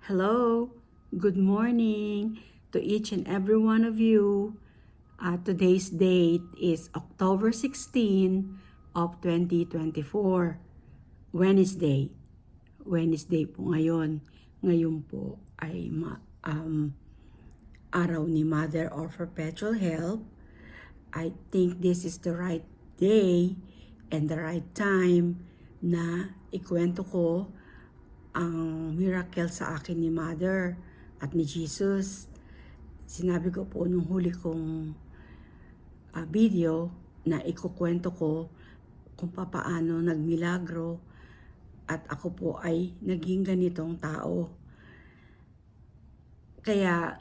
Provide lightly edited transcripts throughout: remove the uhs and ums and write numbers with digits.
Hello, good morning to each and every one of you. Today's date is October 16 of 2024, Wednesday. Wednesday po ngayon. Ngayon po ay araw ni Mother of Perpetual Help. I think this is the right day and the right time na ikwento ko ang miracle sa akin ni Mother at ni Jesus. Sinabi ko po nung huli kong video na ikukwento ko kung papaano nagmilagro at ako po ay naging ganitong tao. Kaya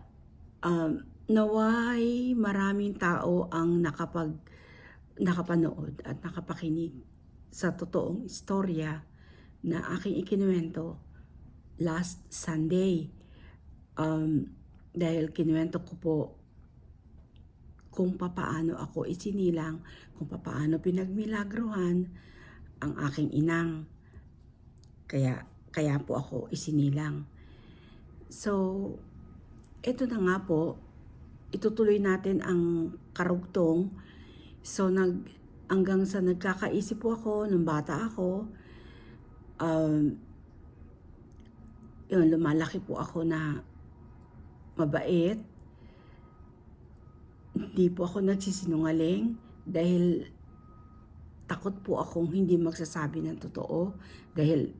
naway maraming tao ang nakapanood at nakapakinig sa totoong istorya na aking ikinuwento last Sunday. Dahil kinuwento ko po kung papaano ako isinilang, kung papaano pinagmilagrohan ang aking inang. Kaya po ako isinilang. So, ito na nga po, itutuloy natin ang karugtong. So, hanggang sa nagkakaisip po ako nung bata ako, lumalaki po ako na mabait. Hindi po ako nagsisinungaling dahil takot po akong hindi magsasabi ng totoo. Dahil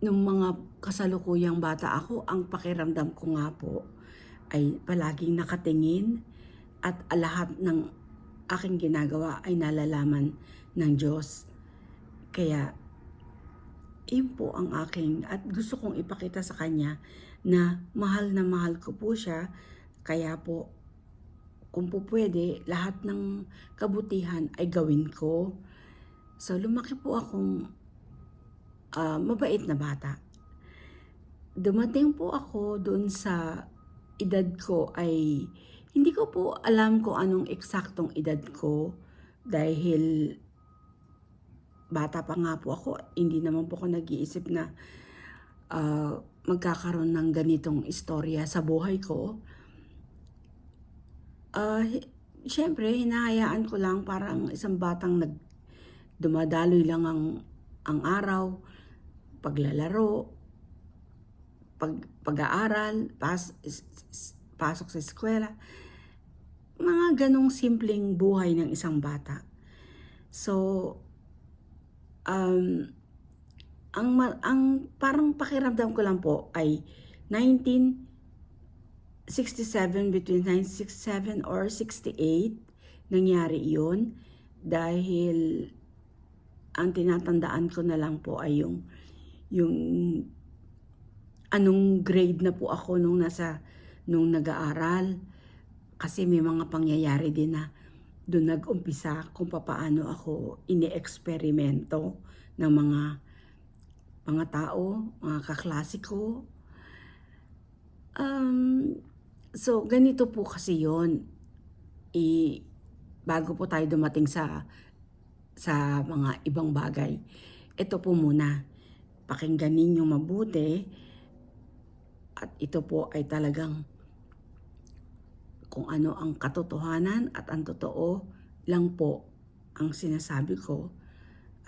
nung mga kasalukuyang bata ako, ang pakiramdam ko nga po ay palaging nakatingin at lahat ng aking ginagawa ay nalalaman ng Diyos. Kaya yun po ang aking, at gusto kong ipakita sa kanya na mahal ko po siya. Kaya po, kung po pwede, lahat ng kabutihan ay gawin ko. So, lumaki po akong mabait na bata. Dumating po ako doon sa edad ko ay, hindi ko po alam kung anong eksaktong edad ko dahil bata pa nga po ako, hindi naman po ako nag-iisip na magkakaroon ng ganitong istorya sa buhay ko. Siyempre, hinahayaan ko lang parang isang batang dumadaloy lang ang araw, paglalaro, pag-aaral, pasok sa eskwela, mga ganong simpleng buhay ng isang bata. So, ang parang pakiramdam ko lang po ay 1967, between 1967 or 68, nangyari yun. Dahil ang tinatandaan ko na lang po ay yung anong grade na po ako nung nag-aaral. Kasi may mga pangyayari din na doon nag-umpisa kung paano ako ini-eksperimento ng mga tao, mga kaklase ko. So, ganito po kasi yun. Bago po tayo dumating sa mga ibang bagay, ito po muna, pakinggan ninyo mabuti. At ito po ay talagang kung ano ang katotohanan at ang totoo lang po ang sinasabi ko.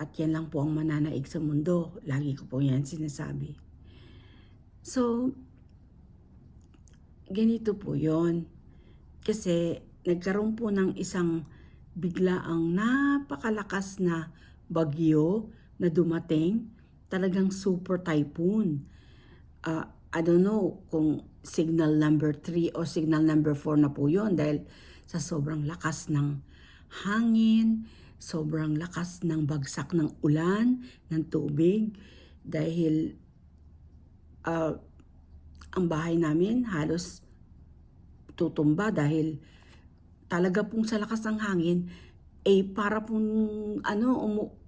At yan lang po ang mananaig sa mundo. Lagi ko po yan sinasabi. So, ganito po yon. Kasi nagkaroon po ng isang biglaang napakalakas na bagyo na dumating. Talagang super typhoon. I don't know kung signal number 3 o signal number 4 na po yun dahil sa sobrang lakas ng hangin, sobrang lakas ng bagsak ng ulan, ng tubig. Dahil ang bahay namin halos tutumba dahil talaga pong sa lakas ng hangin para pong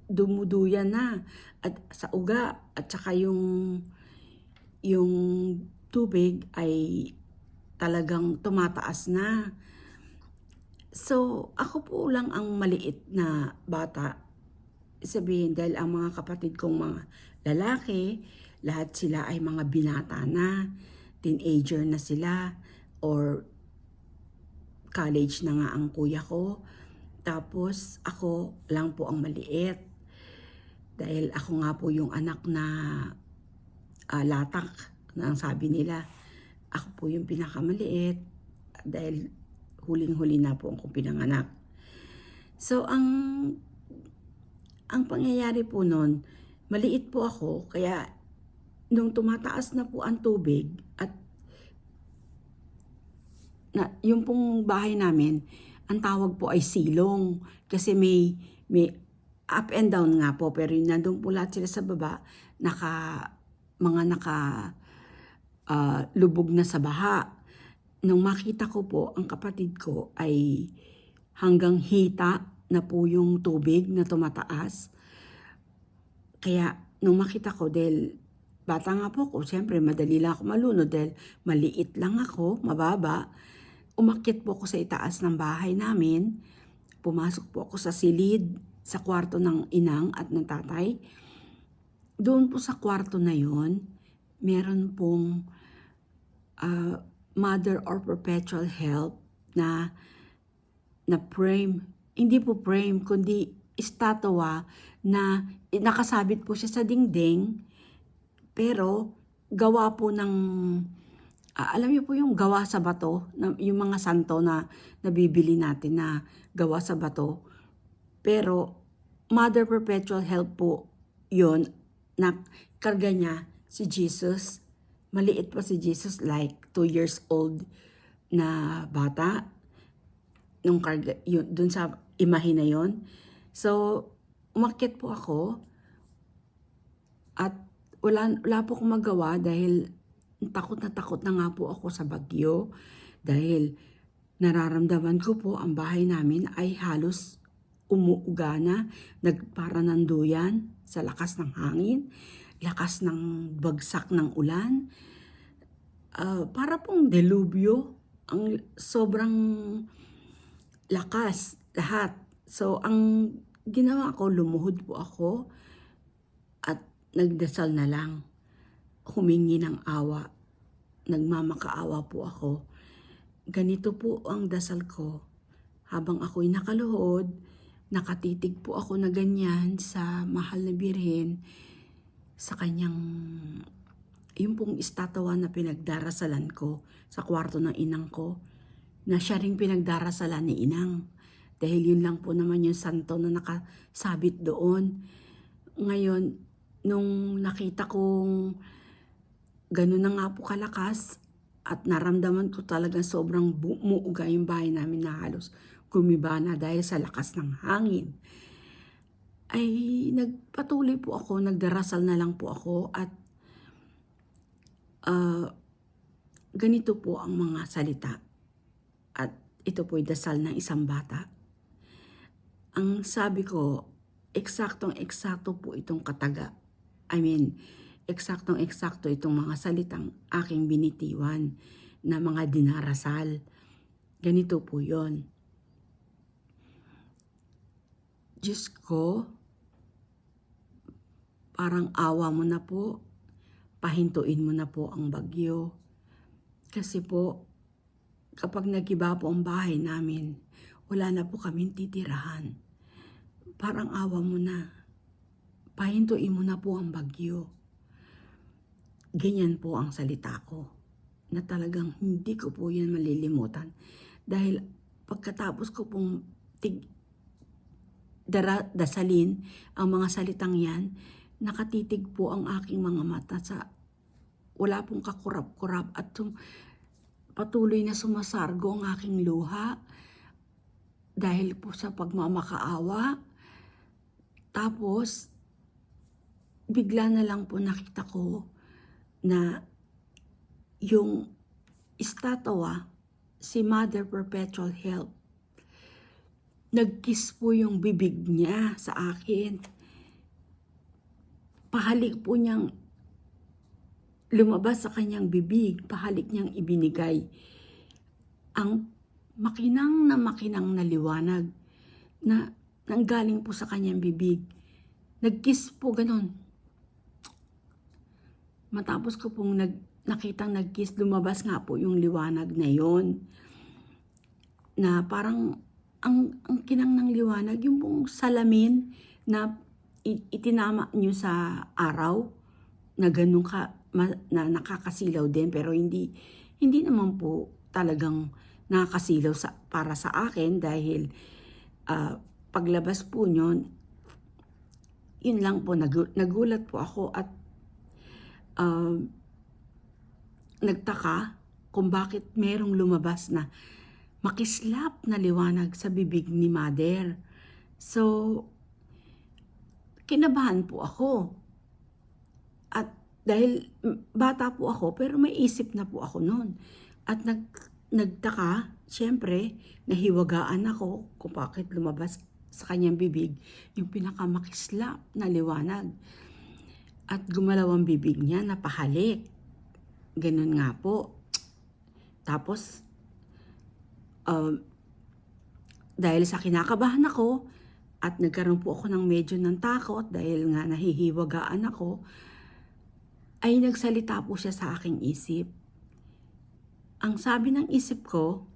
dumuduyan na at sa uga at saka yung tubig ay talagang tumataas na. So, ako po lang ang maliit na bata. Sabihin dahil ang mga kapatid kong mga lalaki, lahat sila ay mga binata na, teenager na sila, or college na nga ang kuya ko. Tapos ako lang po ang maliit. Dahil ako nga po yung anak na latak na ang sabi nila. Ako po yung pinakamaliit dahil huling-huli na po akong pinanganak. So ang pangyayari po nun, maliit po ako, kaya nung tumataas na po ang tubig at yung pong bahay namin, ang tawag po ay silong kasi may up and down nga po, pero nandun po lahat sila sa baba, lubog na sa baha. Nung makita ko po, ang kapatid ko ay hanggang hita na po yung tubig na tumataas. Kaya nung makita ko, dahil bata nga po ko, siyempre madali lang ako malunod dahil maliit lang ako, mababa. Umakyat po ako sa itaas ng bahay namin. Pumasok po ako sa silid, sa kwarto ng inang at ng tatay. Doon po sa kwarto na yon, meron pong mother or perpetual help na frame. Hindi po frame, kundi estatwa na nakasabit po siya sa dingding. Pero gawa po ng alam niyo po yung gawa sa bato, yung mga santo na nabibili natin na gawa sa bato. Pero Mother Perpetual Help po yun, na karga niya si Jesus. Maliit pa si Jesus, like 2 years old na bata. Nung karga, yun, dun sa imahe na yun. So, umakyat po ako at wala po akong magawa dahil takot na nga po ako sa bagyo dahil nararamdaman ko po ang bahay namin ay halos umuuga na, nagpara ng duyan sa lakas ng hangin, lakas ng bagsak ng ulan. Para pong delubyo, ang sobrang lakas lahat. So ang ginawa ko, lumuhod po ako at nagdasal na lang. Humingi ng awa. Nagmamakaawa po ako. Ganito po ang dasal ko. Habang ako'y nakaluhod, nakatitig po ako na ganyan sa mahal na Birhen, sa kanyang, yung pong estatwa na pinagdarasalan ko sa kwarto ng inang ko, na siya ring pinagdarasalan ni inang. Dahil yun lang po naman yung santo na nakasabit doon. Ngayon, nung nakita kong ganun na nga po kalakas at naramdaman ko talagang sobrang muuga yung bahay namin na halos gumiba na dahil sa lakas ng hangin, ay nagpatuloy po ako, nagdarasal na lang po ako at ganito po ang mga salita. At ito po'y dasal ng isang bata. Ang sabi ko, eksaktong-eksakto po itong kataga. Eksaktong-eksakto itong mga salitang aking binitiwan na mga dinarasal. Ganito po yon. Diyos ko, parang awa mo na po, pahintuin mo na po ang bagyo. Kasi po, kapag nagiba po ang bahay namin, wala na po kaming titirahan. Parang awa mo na, pahintuin mo na po ang bagyo. Ganyan po ang salita ko, na talagang hindi ko po yan malilimutan. Dahil pagkatapos ko pong dasalin ang mga salitang yan, nakatitig po ang aking mga mata sa wala pong kakurap-kurap at patuloy na sumasargo ang aking luha dahil po sa pagmamakaawa. Tapos, bigla na lang po nakita ko na yung estatwa, si Mother Perpetual Help, nagkiss po yung bibig niya sa akin. Pahalik po niyang lumabas sa kanyang bibig, pahalik niyang ibinigay ang makinang na liwanag na nanggaling po sa kanyang bibig. Nagkiss po ganon. Matapos ko pong nakitang nag-kiss, lumabas nga po yung liwanag na yon, na parang ang kinang ng liwanag, yung pong salamin na itinama nyo sa araw, na ganun na nakakasilaw din, pero hindi naman po talagang nakakasilaw para sa akin, dahil paglabas po nyon, yun lang po, nagulat po ako at nagtaka kung bakit merong lumabas na makislap na liwanag sa bibig ni Mother. So, kinabahan po ako. At dahil bata po ako, pero may isip na po ako noon. At nagtaka, syempre, nahiwagaan ako kung bakit lumabas sa kanyang bibig yung pinakamakislap na liwanag. At gumalaw ang bibig niya, napahalik. Ganun nga po. Tapos, dahil sa kinakabahan ako, at nagkaroon po ako ng medyo ng takot dahil nga nahihiwagaan ako, ay nagsalita po siya sa aking isip. Ang sabi ng isip ko,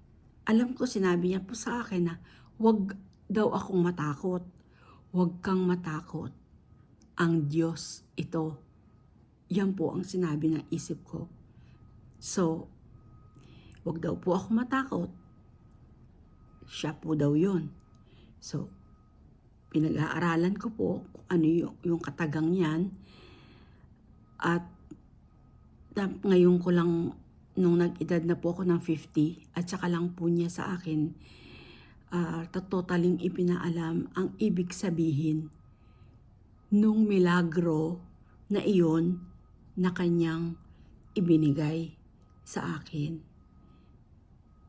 alam ko sinabi niya po sa akin na wag daw akong matakot. Wag kang matakot. Ang Diyos ito. Yan po ang sinabi ng isip ko. So, wag daw po ako matakot. Siya po daw yun. So, pinag-aaralan ko po kung ano yung katagang yan. At ngayon ko lang, nung nag-edad na po ako ng 50, at saka lang po niya sa akin, totaling ipinaalam ang ibig sabihin nung milagro na iyon na kanyang ibinigay sa akin.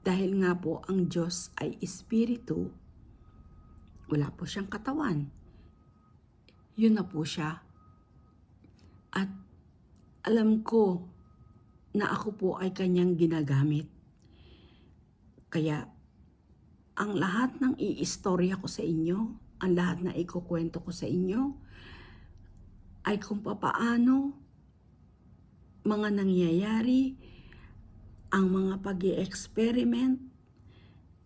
Dahil nga po ang Diyos ay espiritu, wala po siyang katawan. Yun na po siya. At alam ko na ako po ay kanyang ginagamit. Kaya ang lahat ng iistorya ko sa inyo, ang lahat na ikukwento ko sa inyo, ay kung papaano mga nangyayari, ang mga pag-i-experiment,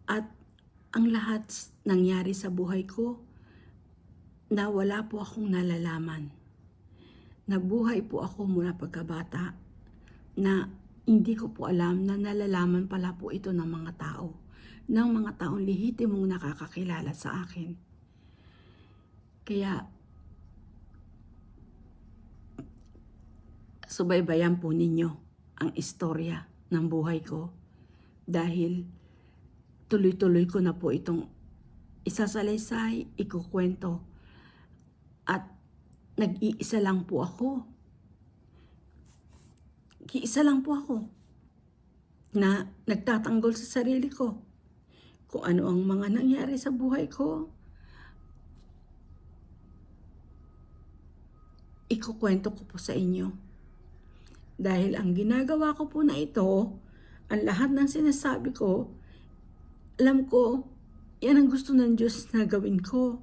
at ang lahat nangyari sa buhay ko na wala po akong nalalaman. Nabuhay po ako mula pagkabata na hindi ko po alam na nalalaman pala po ito ng mga tao, ng mga taong lehitimong nakakakilala sa akin. Kaya, subaybayan po ninyo ang istorya ng buhay ko, dahil tuloy-tuloy ko na po itong isasalaysay, ikukwento, at nag-iisa lang po ako. Iisa lang po ako na nagtatanggol sa sarili ko kung ano ang mga nangyari sa buhay ko. Ikukwento ko po sa inyo. Dahil ang ginagawa ko po na ito, ang lahat ng sinasabi ko, alam ko, yan ang gusto ng Diyos na gawin ko.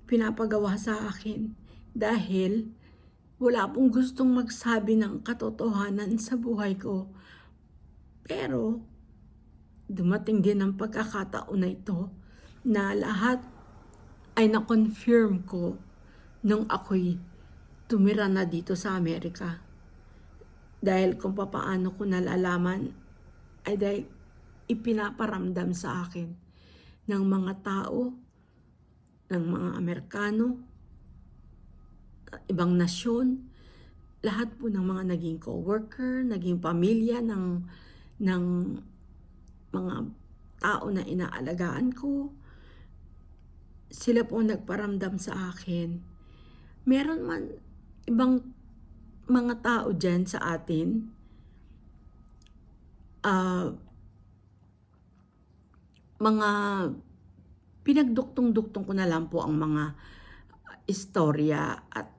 Pinapagawa sa akin. Dahil wala pong gustong magsabi ng katotohanan sa buhay ko. Pero, dumating din ang pagkakataon na ito na lahat ay na-confirm ko nung ako'y tumira na dito sa Amerika. Dahil kung papaano ko nalalaman ay dahil ipinaparamdam sa akin ng mga tao, ng mga Amerikano, ibang nasyon, lahat po ng mga naging co-worker, naging pamilya ng mga tao na inaalagaan ko, sila po nagparamdam sa akin. Meron man ibang mga tao dyan sa atin, mga pinagduktong-duktong ko na lang po ang mga istorya at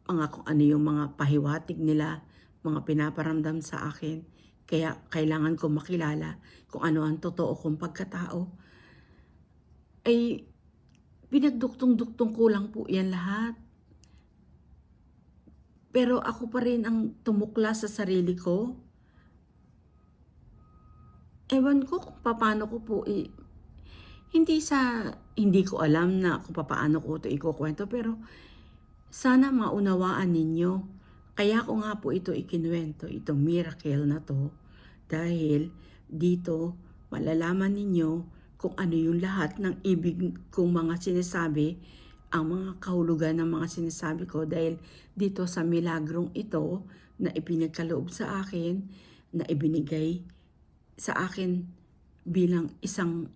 mga kung ano yung mga pahiwatig nila, mga pinaparamdam sa akin. Kaya kailangan ko makilala kung ano ang totoo kong pagkatao. Ay pinagduktong-duktong ko lang po yan lahat. Pero ako pa rin ang tumukla sa sarili ko. Ewan ko kung paano ko po hindi ko alam na kung paano ko ito ikukwento, pero sana maunawaan ninyo. Kaya ko nga po ito ikinuwento, itong miracle na to, dahil dito malalaman ninyo kung ano yung lahat ng ibig kong mga sinasabi, ang mga kahulugan ng mga sinasabi ko, dahil dito sa milagrong ito na ipinagkaloob sa akin, na ibinigay sa akin bilang isang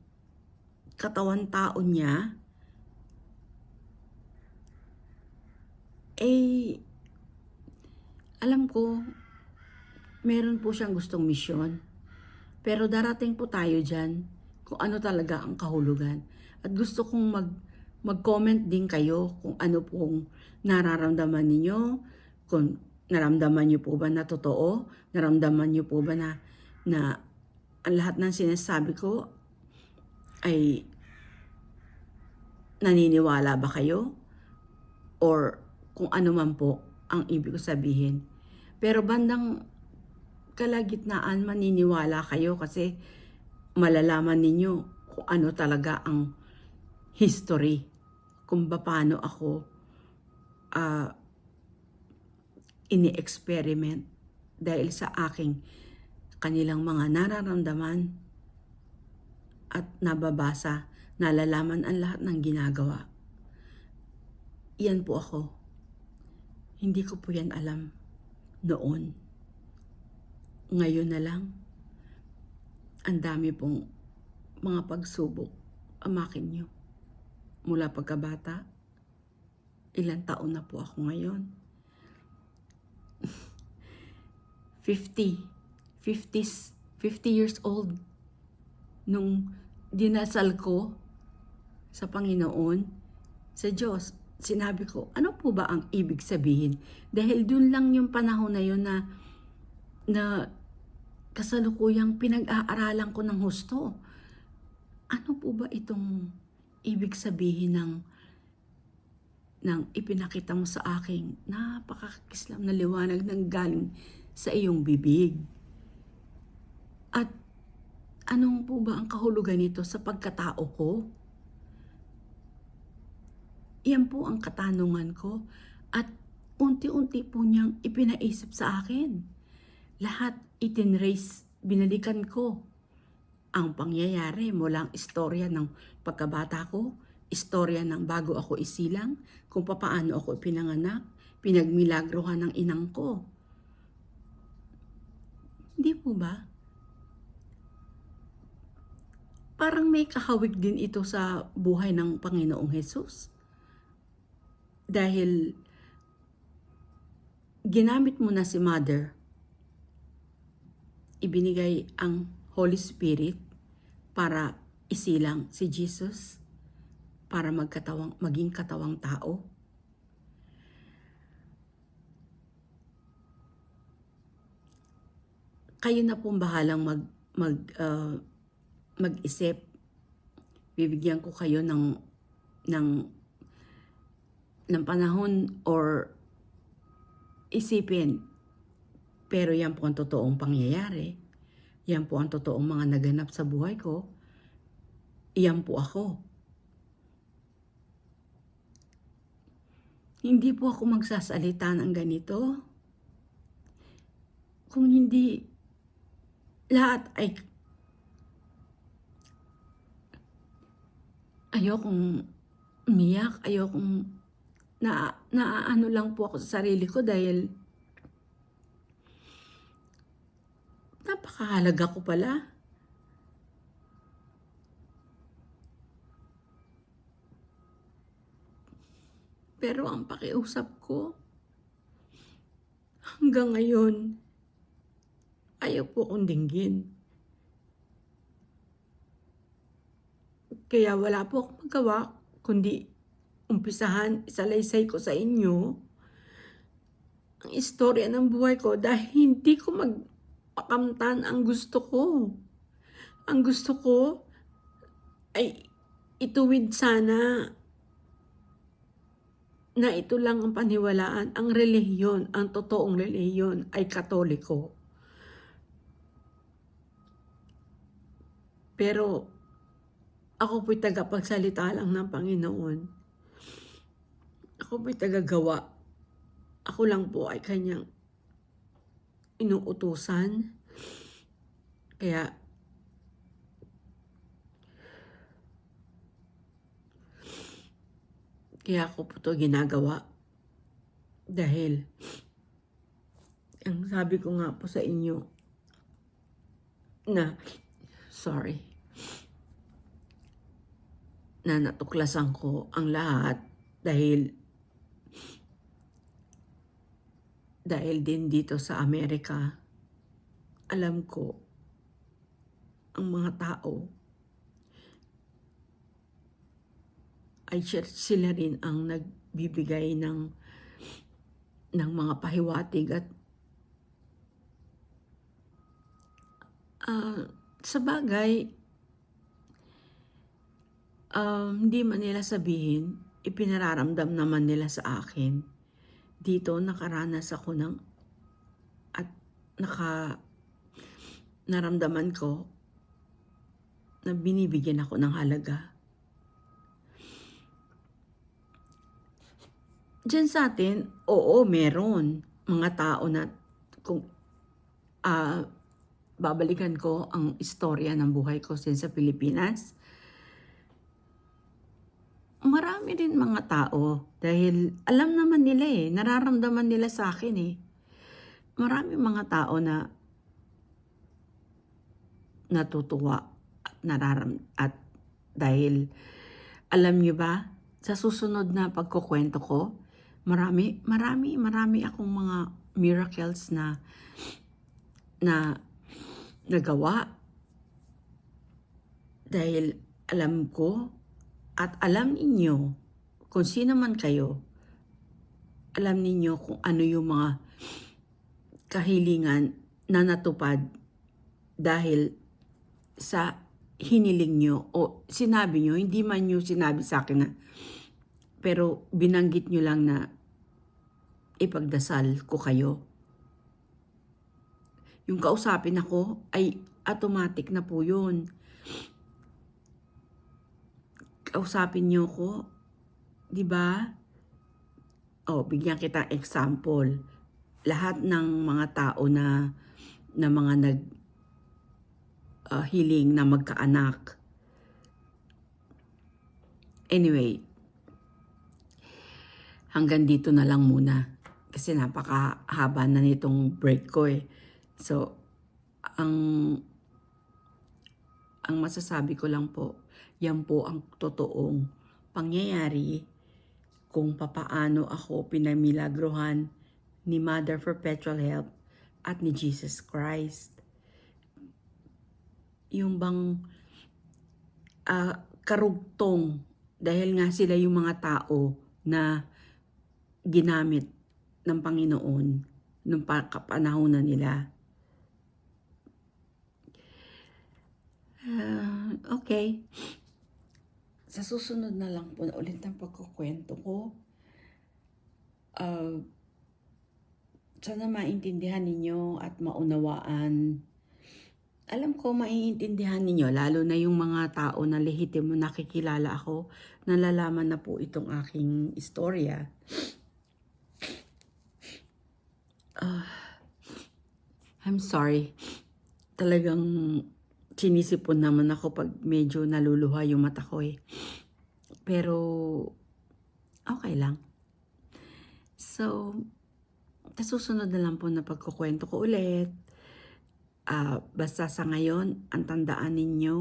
katawan tao niya, alam ko meron po siyang gustong misyon. Pero darating po tayo dyan kung ano talaga ang kahulugan. At gusto kong mag-comment din kayo kung ano pong nararamdaman ninyo, kung naramdaman niyo po ba na totoo, naramdaman niyo po ba na ang lahat ng sinasabi ko ay naniniwala ba kayo? Or kung ano man po ang ibig ko sabihin. Pero bandang kalagitnaan maniniwala kayo kasi malalaman ninyo kung ano talaga ang history, kung paano ako ini-experiment dahil sa aking kanilang mga nararamdaman at nababasa, nalalaman ang lahat ng ginagawa. Yan po ako. Hindi ko po yan alam noon. Ngayon na lang, ang dami pong mga pagsubok amakin nyo. Mula pagkabata, ilang taon na po ako ngayon. 50 years old. Nung dinasal ko sa Panginoon, sa Diyos, sinabi ko, ano po ba ang ibig sabihin? Dahil dun lang yung panahon na yun na kasalukuyang pinag-aaralan ko ng husto. Ano po ba itong ibig sabihin ng ipinakita mo sa aking napakakislam na liwanag ng galing sa iyong bibig? At anong po ba ang kahulugan nito sa pagkatao ko? Yan po ang katanungan ko at unti-unti po niyang ipinaisip sa akin. Lahat itinrace, binalikan ko ang pangyayari mula ang istorya ng pagkabata ko, istorya ng bago ako isilang, kung paano ako ipinanganak, pinagmilagrohan ng inang ko. Hindi po ba? Parang may kahawig din ito sa buhay ng Panginoong Hesus. Dahil ginamit mo na si Mother, ibinigay ang Holy Spirit para isilang si Jesus, para maging katawang tao. Kayo na pong bahalang mag-isip. Bibigyan ko kayo ng panahon or isipin. Pero yan po ang totoong pangyayari. Yan po ang totoong mga naganap sa buhay ko. Yan po ako. Hindi po ako magsasalita ng ganito kung hindi lahat ay ayokong umiyak, ayokong naaano lang po ako sa sarili ko dahil napakahalaga ko pala. Pero ang pakiusap ko, hanggang ngayon, ayaw po akong dinggin. Kaya wala po akong magawa, kundi umpisahan, isalaysay ko sa inyo ang istorya ng buhay ko dahil hindi ko magpakamtan ang gusto ko. Ang gusto ko ay ituwid sana na ito lang ang paniwalaan. Ang relihiyon, ang totoong relihiyon ay Katoliko. Pero ako po'y tagapagsalita lang ng Panginoon. Ako po'y tagagawa. Ako lang po ay kanyang inuutusan. Kaya ako po ito ginagawa. Dahil, ang sabi ko nga po sa inyo, na natuklasan ko ang lahat dahil din dito sa Amerika, alam ko ang mga tao ay sila rin ang nagbibigay ng mga pahiwatig at sa bagay, hindi man nila sabihin, ipinararamdam naman nila sa akin. Dito nakaranas ako at naramdaman ko na binibigyan ako ng halaga. Diyan sa atin, oo, meron mga tao na kung babalikan ko ang istorya ng buhay ko sa Pilipinas. Marami rin mga tao dahil alam naman nila nararamdaman nila sa akin Marami mga tao na natutuwa at dahil alam niyo ba, sa susunod na pagkukwento ko, marami akong mga miracles na nagawa dahil alam ko at alam ninyo kung sino man kayo, alam ninyo kung ano yung mga kahilingan na natupad dahil sa hiniling nyo o sinabi nyo, hindi man nyo sinabi sa akin pero binanggit nyo lang na ipagdasal ko kayo. Yung kausapin ako ay automatic na po yun. Kausapin niyo ko, di ba? Bigyan kita example. Lahat ng mga tao na mga hiling na magkaanak. Anyway, hanggang dito na lang muna. Kasi napakahaba na nitong break ko So, ang masasabi ko lang po, yan po ang totoong pangyayari kung papaano ako pinamilagruhan ni Mother Perpetual Help at ni Jesus Christ. Yung bang karugtong dahil nga sila yung mga tao na ginamit ng Panginoon nung panahon na nila. Okay. Sa susunod na lang po na ulit ang pagkukwento ko. Sana maintindihan ninyo at maunawaan. Alam ko maiintindihan ninyo, lalo na yung mga tao na lehitimo nakikilala ako, nalalaman na po itong aking istorya. I'm sorry. Talagang sinisipon naman ako pag medyo naluluha yung mata ko Pero, okay lang. So, susunod na lang po na pagkukwento ko ulit. Basta sa ngayon, ang tandaan ninyo,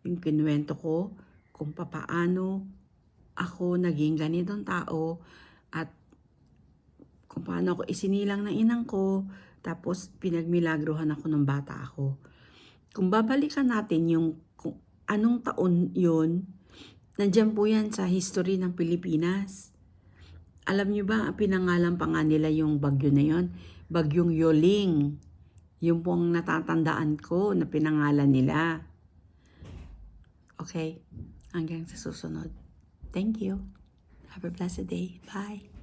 yung kinuwento ko, kung papaano ako naging ganitong tao, at kung paano ako isinilang ng inang ko, tapos pinagmilagruhan ako ng bata ako. Kung babalikan natin yung kung anong taon yun, nandiyan po yan sa history ng Pilipinas. Alam niyo ba, pinangalan pa nga nila yung bagyo na yun, Bagyong Yoling. Yung pong natatandaan ko na pinangalan nila. Okay, hanggang sa susunod. Thank you. Have a blessed day. Bye.